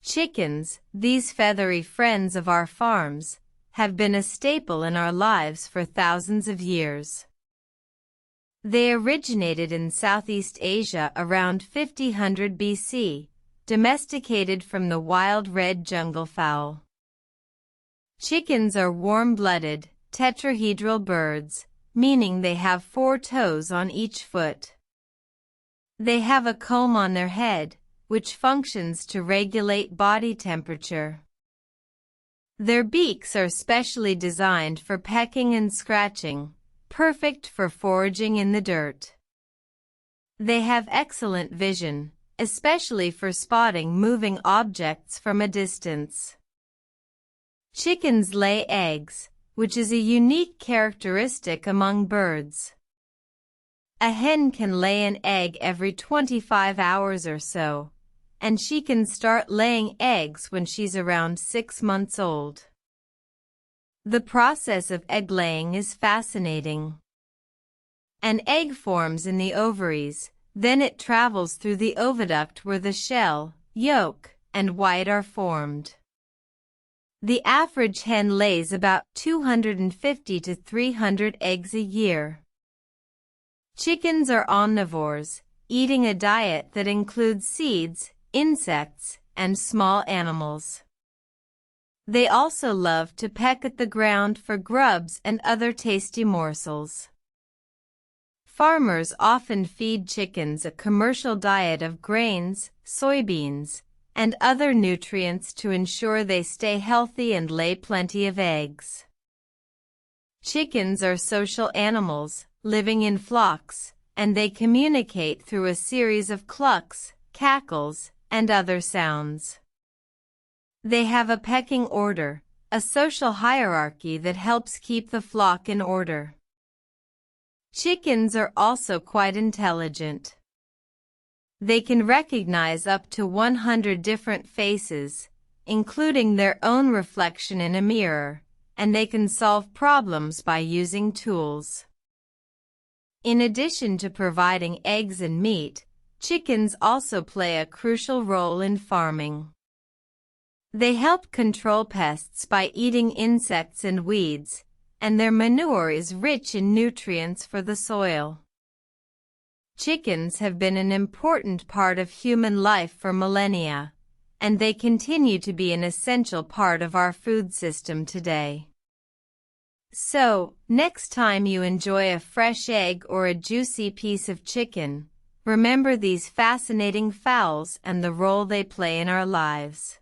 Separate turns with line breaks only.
Chickens, these feathery friends of our farms, have been a staple in our lives for thousands of years. They originated in Southeast Asia around 5000 BC, domesticated from the wild red jungle fowl. Chickens are warm-blooded, tetrahedral birds, meaning they have 4 toes on each foot. They have a comb on their head, which functions to regulate body temperature. Their beaks are specially designed for pecking and scratching, perfect for foraging in the dirt. They have excellent vision, especially for spotting moving objects from a distance. Chickens lay eggs, which is a unique characteristic among birds. A hen can lay an egg every 25 hours or so, and she can start laying eggs when she's around 6 months old. The process of egg laying is fascinating. An egg forms in the ovaries, then it travels through the oviduct where the shell, yolk, and white are formed. The average hen lays about 250 to 300 eggs a year. Chickens are omnivores, eating a diet that includes seeds, insects, and small animals. They also love to peck at the ground for grubs and other tasty morsels. Farmers often feed chickens a commercial diet of grains, soybeans, and other nutrients to ensure they stay healthy and lay plenty of eggs. Chickens are social animals, living in flocks, and they communicate through a series of clucks, cackles, and other sounds. They have a pecking order, a social hierarchy that helps keep the flock in order. Chickens are also quite intelligent. They can recognize up to 100 different faces, including their own reflection in a mirror, and they can solve problems by using tools. In addition to providing eggs and meat, chickens also play a crucial role in farming. They help control pests by eating insects and weeds, and their manure is rich in nutrients for the soil. Chickens have been an important part of human life for millennia, and they continue to be an essential part of our food system today. So, next time you enjoy a fresh egg or a juicy piece of chicken, remember these fascinating fowls and the role they play in our lives.